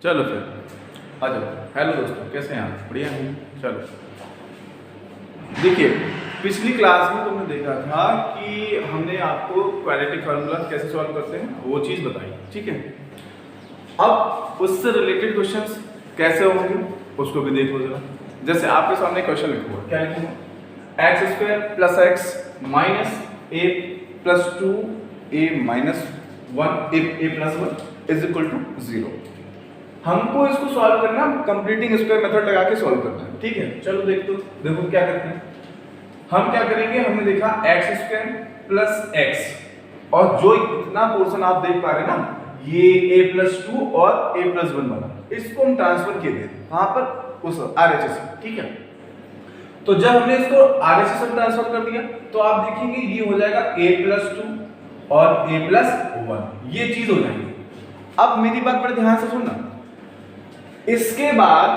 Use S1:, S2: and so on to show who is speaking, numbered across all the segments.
S1: चलो फिर आ जाओ। हेलो दोस्तों, कैसे हैं आप? बढ़िया हैं? चलो देखिए, पिछली क्लास में तुमने देखा था कि हमने आपको क्वाड्रेटिक फार्मूला कैसे सॉल्व करते हैं वो चीज़ बताई, ठीक है। अब उससे रिलेटेड क्वेश्चंस कैसे होंगे उसको भी देखो जरा। जैसे आपके सामने क्वेश्चन लिखा हुआ, क्या लिखा हुआ? X square plus X minus A plus 2 A minus 1 A plus 1 is equal to 0। हमको इसको सॉल्व करना कंप्लीटिंग स्क्वायर मेथड लगा के सॉल्व करना है, ठीक है। चलो देखो क्या करते हैं। हम क्या करेंगे, हमने देखा एक्स स्क्वायर प्लस एक्स और जो इतना पोर्शन आप देख पा रहे हैं ना, ये a प्लस 2 और a प्लस 1 बना, इसको हम ट्रांसफर किए थे कहां पर, उस RHS में, ठीक है। तो जब हमने इसको RHS में ट्रांसफर कर दिया तो आप देखेंगे ये हो जाएगा a प्लस 2 और a प्लस 1, ये चीज हो जाएगी। अब मेरी बात बड़े ध्यान से सुनना। इसके बाद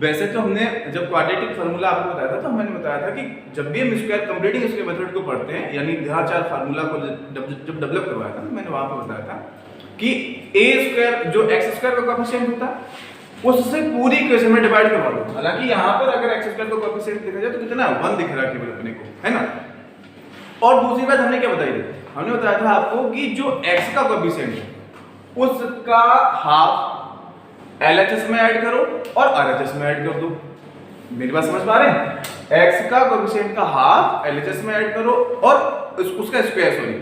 S1: वैसे तो हमने जब क्वाड्रेटिक फार्मूला आपको बताया था तो मैंने बताया था कि जब भी हम स्क्वायर कंप्लीटिंग स्क्वायर मेथड को पढ़ते हैं, यानी ध्यानचार फार्मूला को जब डेवलप करवाया था मैंने वहां पर बताया था कि a स्क्वायर जो x स्क्वायर का कोएफिशिएंट होता है उससे पूरी इक्वेशन में डिवाइड करवा दो। हालांकि यहां पर अगर x स्क्वायर का कोएफिशिएंट देखा जाए तो कितना है, 1 दिख रहा है केवल अपने को, है ना। और दूसरी बात हमने क्या बताई थी, हमने बताया था आपको कि जो x का कोएफिशिएंट है उसका हाफ LHS में ऐड करो और RHS में ऐड कर दो। मेरी बात समझ पा रहे हैं? x का कोएफिशिएंट का हाफ LHS में ऐड करो और उसका स्क्वायर, सॉरी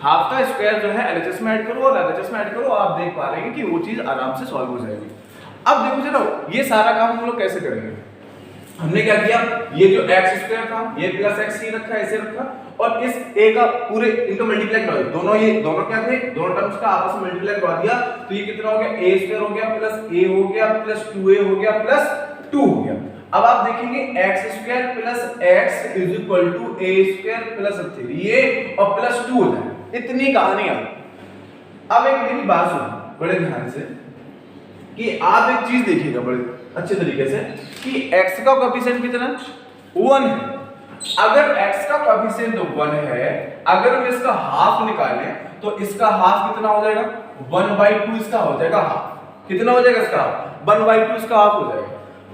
S1: हाफ का स्क्वायर जो है LHS में ऐड करो और RHS में ऐड करो। आप देख पा रहे हैं कि वो चीज आराम से सॉल्व हो जाएगी। अब देखो जरा ये सारा काम हम लोग कैसे करेंगे। हमने क्या किया, ये जो x स्क्वायर था ये प्लस x ही रखा, ऐसे रखा और इस a का पूरे इनका मल्टीप्लाई करवा दिया। ये दोनों क्या थे, दोनों टर्म्स का आपस में मल्टीप्लाई करवा दिया तो ये कितना हो गया, a स्क्वायर हो गया प्लस a हो गया प्लस 2a हो गया प्लस 2 हो गया। अब आप देखेंगे x square plus x is equal to a square plus 3a और प्लस 2 हो जाए। इतनी कहानी आ। अब एक मेरी बात सुनो बड़े ध्यान से कि आप एक चीज देखिएगा बड़े अच्छे तरीके से कि x का कोएफिशिएंट कितना 1 है। अगर x का कोएफिशिएंट 1 है, अगर हम इसका हाफ निकालें तो इसका हाफ कितना हो जाएगा, 1/2 इसका हो जाएगा हाफ। कितना हो जाएगा इसका हाफ, 1/2 इसका हाफ हो जाएगा।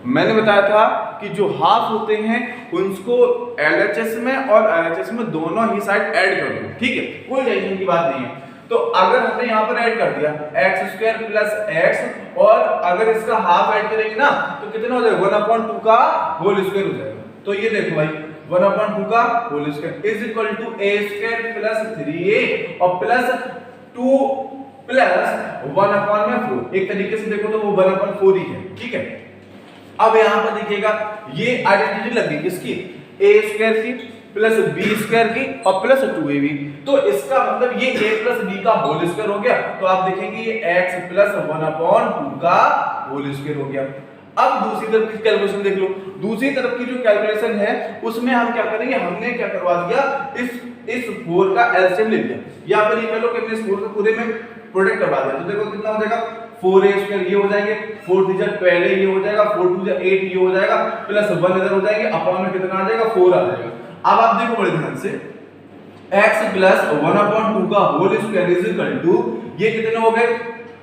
S1: मैंने बताया था कि जो हाफ होते हैं उनको LHS में और RHS में दोनों ही साइड ऐड कर दो, ठीक है, कोई टेंशन की बात नहीं है। तो अगर हमने यहाँ पर ऐड कर दिया एक्स स्क्वायर प्लस एक्स और अगर इसका हाफ ऐड करेंगे ना तो कितना हो जाएगा, 1/2 का होल स्क्वायर हो जाएगा। तो ये देखो भाई 1/2 का whole square is equal to a square plus 3a और प्लस 2 प्लस 1/4। एक तरीके से देखो तो वो 1/4 ही है, ठीक है। अब यहां पर देखिएगा ये आइडेंटिटी लग गई किसकी, a स्क्वायर की प्लस b स्क्वायर की और प्लस 2ab। तो इसका मतलब ये a प्लस b का होल स्क्वायर हो गया। तो आप देखेंगे ये x प्लस 1/2 का होल स्क्वायर हो गया। अब दूसरी तरफ की कैलकुलेशन देख लो। दूसरी तरफ की जो कैलकुलेशन है उसमें हम क्या करेंगे, हमने क्या करवा दिया, इस 4 का एलसीएम ले लिया। या फिर ये कह लो कि हमने इस 4 के पूरे में प्रोडक्ट करवा दिया। तो देखो कितना हो जाएगा, 4a स्क्वायर ये हो जाएंगे, 4 3 12 ये हो जाएगा, 4 2 8 ये हो जाएगा प्लस 1 इधर हो जाएंगे, अपॉन में कितना आ जाएगा, 4 आ जाएगा। अब आप देखो बड़े ध्यान से x प्लस 1/2 का whole square is equal to ये कितने हो गए,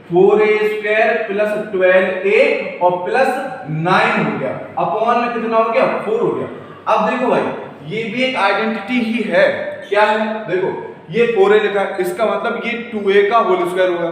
S1: 4a स्क्वायर प्लस 12a और प्लस 9 हो गया, अपॉन में कितना हो गया, 4 हो गया। अब देखो भाई ये भी एक आइडेंटिटी ही है, क्या है, देखो ये 4a लिखा है, इसका मतलब ये 2a का होल स्क्वायर होगा।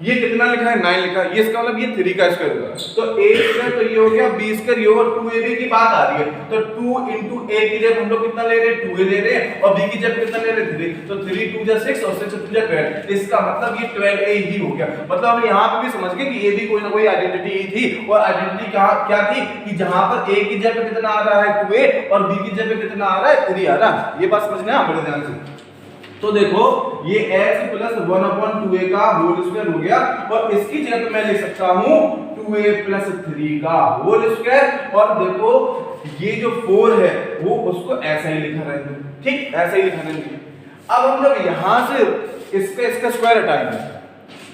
S1: ये कितना लिखा है, 9 लिखा है, ये इसका मतलब ये 3 का स्क्वायर होगा। तो a स्क्वायर तो ये हो गया, b स्क्वायर ये होगा, 2ab की बात आ रही है तो 2 into a की जगह हम लोग कितना ले रहे हैं, 2a ले रहे हैं और b की जगह कितना ले रहे हैं, 3। तो 3 2 6 और 6 2 12, इसका मतलब ये 12a ही हो गया। मतलब हम यहां पे भी समझ गए कि ये भी कोई ना कोई आइडेंटिटी ही थी। और आइडेंटिटी क्या थी कि जहां पर a की जगह कितना आ रहा है 2a और b की जगह कितना आ रहा है 3 आ रहा है। ये बात समझना बड़े ध्यान से। तो देखो ये x प्लस 1/2a का होल स्क्वायर हो गया और इसकी जगह पे मैं लिख सकता हूं 2a प्लस 3 का होल स्क्वायर। और देखो ये जो 4 है वो उसको ऐसा ही लिखा रहेंगे, ठीक, ऐसा ही लिखा रहेंगे। अब हम जब यहां से इसका स्क्वायर हटाएंगे,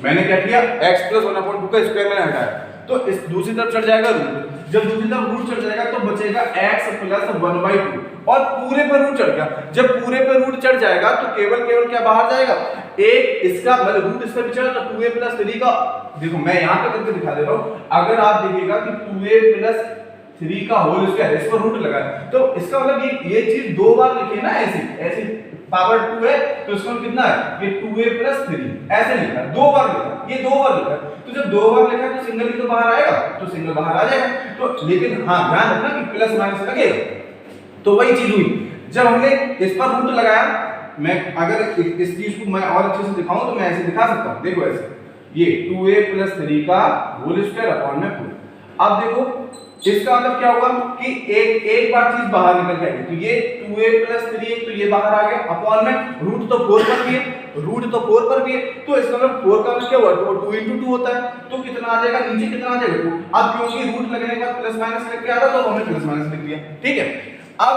S1: मैंने क्या किया, x प्लस 1/2 का स्क्वायर मैंने हटाया तो इस दूसरी तरफ चढ़ जाएगा रूट, जब दूसरी तरफ रूट चढ़ जाएगा तो बचेगा x प्लस 1/2 और पूरे पर रूट चढ़ गया। जब पूरे पर रूट चढ़ जाएगा तो केवल क्या बाहर जाएगा, एक इसका मतलब रूट इसका भी चढ़ा तो 2a प्लस 3 का, देखो मैं यहाँ पे करके दिखा दे रहा हूँ, अगर आप देखिएगा कि 2a प्लस 3 का होल स्क्वायर इस पर रूट लगा है तो इसका मतलब ये चीज दो बार लिखी है ना, ऐसे पावर 2 है तो इसका कितना है, ये 2a प्लस 3 ऐसे लिखा है, दो बार लिखा, ये दो बार लिखा है। तो जब दो बार लिखा है तो सिंगल ही तो बाहर आएगा, तो सिंगल बाहर आ जाएगा। तो लेकिन हाँ ध्यान रखना कि प्लस माइनस लगेगा। तो वही चीज हुई, जब हमने इस पर रूट लगाया, मैं अगर इस चीज को मैं और अच्छे से दिखाऊं तो मैं ऐसे दिखा सकता हूं, देखो ऐसे, ये 2a प्लस 3 का होल स्क्वायर अपॉन में 4। अब देखो इसका मतलब क्या हुआ कि एक बार चीज बाहर निकल जाएगी, तो ये 2a प्लस 3 तो ये बाहर आ गया अपॉन में रूट तो 4 पर भी है, रूट तो 4 पर भी है, तो इसका मतलब 4 का मतलब क्या हुआ, 2 into 2 होता है, तो कितना आ जाएगा, नीचे कितना आ जाएगा 2। अब क्योंकि रूट लगने के बाद प्लस माइनस लिख के आ रहा तो हमने प्लस माइनस लिख दिया, ठीक है। अब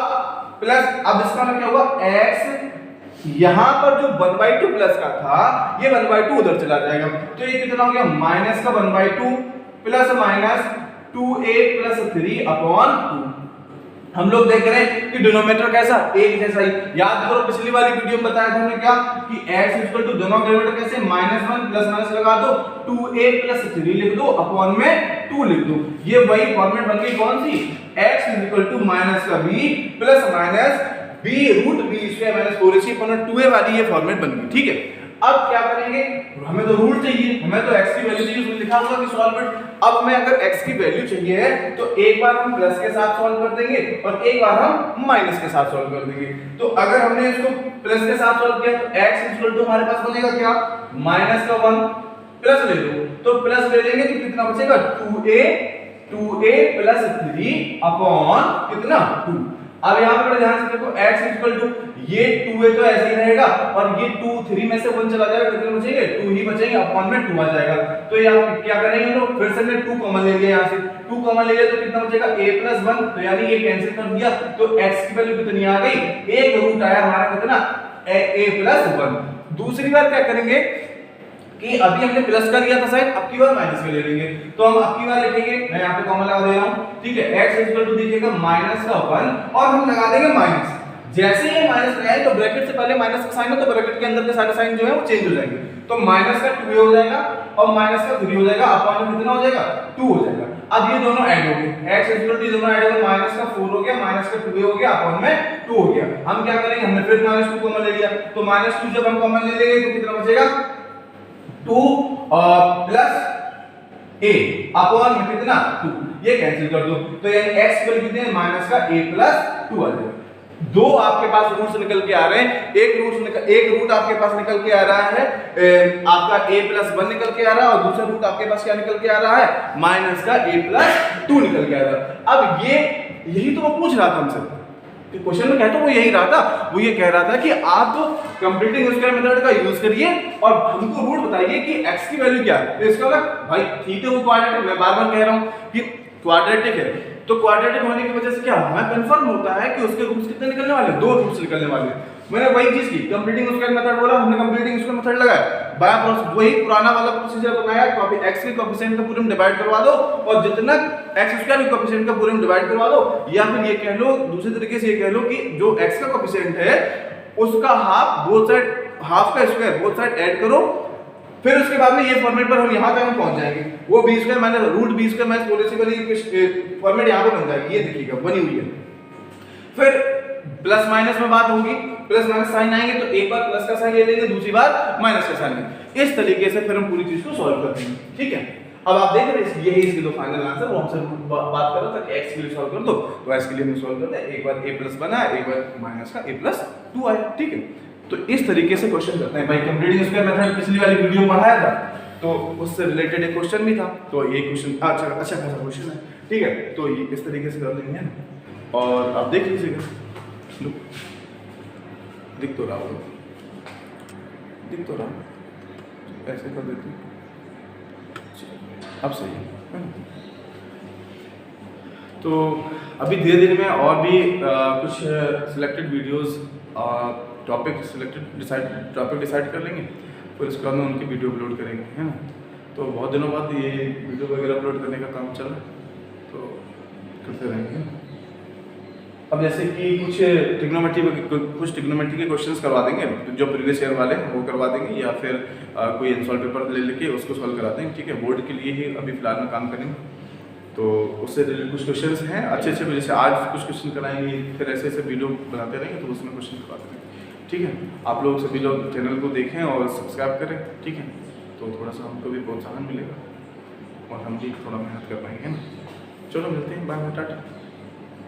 S1: प्लस, अब इसका मतलब क्या हुआ, x यहां पर जो 1/2 प्लस का था ये 1/2 उधर चला जाएगा, तो ये कितना हो गया, माइनस का 1/2 plus minus 2a plus 3 upon 2। हम लोग देख रहे हैं कि डिनोमिनेटर कैसा, एक जैसा ही। याद करो पिछली वाली वीडियो में बताया था हमने क्या कि x इक्वल टू दोनों डिनोमिनेटर कैसे, -1 प्लस माइनस लगा दो, 2a प्लस 3 लिख दो अपॉन में 2 लिख दो। ये वही फॉर्मेट बन गई, कौन सी, x इक्वल टू माइनस का b plus minus b root b square minus 4ac upon 2a वाली ये फॉर्मेट बन गई, ठीक है। अब क्या करेंगे, हमें तो रूट चाहिए, हमें तो x की वैल्यू चाहिए, उसमें लिखा होगा कि सॉल्व। अब मैं अगर x की वैल्यू चाहिए है तो एक बार हम प्लस के साथ सॉल्व कर देंगे और एक बार हम माइनस के साथ सॉल्व कर देंगे। तो अगर हमने इसको प्लस के साथ सॉल्व किया तो x इक्वल टू हमारे पास बनेगा क्या, माइनस का 1 प्लस ले लो, तो प्लस ले लेंगे तो कितना बचेगा, 2a प्लस 3 अपॉन कितना 2। अब यहाँ पे ध्यान से देखो x इक्वल टू ये 2a तो ऐसे ही रहेगा और ये 2 3 में से 1 चला जाएगा, कितने बचेंगे, 2 ही बचेंगे, अपॉन में 2 आ जाएगा। तो यहाँ क्या करेंगे हम लोग, फिर से हमने 2 कॉमन ले लिया, यहाँ से 2 कॉमन ले लिया तो कितना बचेगा, a प्लस 1, तो यानी ये कैंसिल कर दिया, तो x की वैल्यू कितनी आ गई, एक रूट आया हमारा कितना, a प्लस 1। दूसरी बार क्या करेंगे कि अभी हमने प्लस कर लिया था शायद, अब की बार माइनस में ले लेंगे, तो हम अब की बार लिखेंगे, मैं यहाँ पे कॉमन लगा दे रहा हूँ, ठीक है। x इक्वल टू देखिएगा माइनस का 1 और हम लगा देंगे माइनस, जैसे ही माइनस लगाए तो ब्रैकेट से पहले माइनस का साइन हो तो ब्रैकेट के अंदर के सारे साइन जो है वो चेंज हो जाएंगे, तो माइनस का 2a हो जाएगा और माइनस का 3 हो जाएगा, अपॉन में कितना हो जाएगा, 2 हो जाएगा। अब ये दोनों ऐड हो गए, x इक्वल टू दोनों ऐड हो गए, माइनस का 4 हो गया, माइनस का 2a हो गया, अपॉन में 2 हो गया। हम क्या करेंगे, हमने फिर -2 कॉमन ले लिया, तो -2 जब हम कॉमन ले लेंगे तो कितना बचेगा, 2 प्लस a अपॉन में कितना 2, ये कैंसिल कर दो, तो ये x की वैल्यू कितनी है, माइनस का a प्लस 2 आ जाएगा। दो आपके पास रूट्स निकल के आ रहे हैं, एक रूट आपके पास निकल के आ रहा है आपका a प्लस 1 निकल के आ रहा है और दूसरा रूट आपके पास क्या निकल के आ रहा है, माइनस का a प्लस 2 निकल के आ रहा है। अब ये यही तो वो पूछ रहा था हमसे क्वेश्चन में, कहता वो यही रहा था, वो ये कह रहा था कि आप कंप्लीटिंग स्क्वायर मेथड का यूज करिए और हमको रूट बताइए कि x की वैल्यू क्या है। तो इसका मतलब भाई ठीक है, वो क्वाड्रेटिक, मैं बार बार कह रहा हूँ कि क्वाड्रेटिक है, तो क्वाड्रेटिक होने की वजह से क्या हमें कंफर्म होता है कि उसके रूट्स कितने निकलने वाले हैं, 2 रूट्स निकलने वाले हैं। मैंने वही चीज की, कंप्लीटिंग स्क्वायर मेथड बोला, हमने कंप्लीटिंग स्क्वायर मेथड लगाया, बाय प्रोसेस वही पुराना वाला प्रोसीजर बनाया, x के कोएफिशिएंट का पूरे में डिवाइड करवा दो और जितना x स्क्वायर के कोएफिशिएंट का पूरे में डिवाइड करवा दो, या फिर ये कह लो दूसरे तरीके से, ये कह लो कि जो x का कोएफिशिएंट है उसका हाफ बोथ साइड, हाफ का स्क्वायर बोथ साइड ऐड करो, फिर उसके बाद में ये फॉर्मेट पर हम यहां तक हम पहुंच जाएंगे, वो b square minus root b square minus policy format यहां पे बन जाएगी, ये देखिएगा बनी हुई है। फिर प्लस माइनस में बात होगी, प्लस माइनस साइन आएंगे तो एक बार प्लस का साइन ले लेंगे, दूसरी बार माइनस का साइन लेंगे, इस तरीके से फिर हम पूरी चीज को सॉल्व कर देंगे, ठीक है। अब आप देख रहे हैं यही इसके दो फाइनल आंसर, वो हमसे बात कर रहा था कि x के लिए सॉल्व कर दो, तो x के लिए हम सॉल्व करते हैं, एक बार a प्लस बना, एक बार माइनस का a प्लस 2 आया, ठीक है। तो इस तरीके से क्वेश्चन करते हैं भाई। कंप्लीटिंग स्क्वायर मेथड पिछली वाली वीडियो में पढ़ाया था, तो उससे रिलेटेड एक क्वेश्चन भी था, तो ये क्वेश्चन अच्छा खासा क्वेश्चन है, ठीक है। तो ये इस तरीके से कर लेंगे और आप देख लीजिएगा, दिख तो रहा होगा, दिख तो रहा, ऐसे कर देते हैं, अब सही है। तो अभी धीरे धीरे मैं और भी कुछ सिलेक्टेड वीडियोस, टॉपिक डिसाइड कर लेंगे, फिर उसके बाद में उनकी वीडियो अपलोड करेंगे, है ना। तो बहुत दिनों बाद ये वीडियो वगैरह अपलोड करने का काम चल रहा है, तो करते रहेंगे। अब जैसे कि कुछ ट्रिग्नोमेट्री के क्वेश्चंस करवा देंगे, जो प्रीवियस ईयर वाले हैं वो करवा देंगे, या फिर कोई अनसॉल्व पेपर ले लेके उसको सॉल्व करा देंगे, ठीक है। बोर्ड के लिए ही अभी फिलहाल में काम करेंगे, तो उससे रिलेटेड कुछ क्वेश्चंस हैं अच्छे अच्छे, जैसे आज कुछ क्वेश्चन कराएंगे, फिर ऐसे ऐसे वीडियो बनाते रहेंगे तो उसमें क्वेश्चन करवाते रहेंगे, ठीक है। आप लोग सभी लोग चैनल को देखें और सब्सक्राइब करें, ठीक है, तो थोड़ा सा हमको भी प्रोत्साहन मिलेगा और हम भी थोड़ा मेहनत कर पाएंगे ना। चलो मिलते हैं, बाय बाय, टाटा।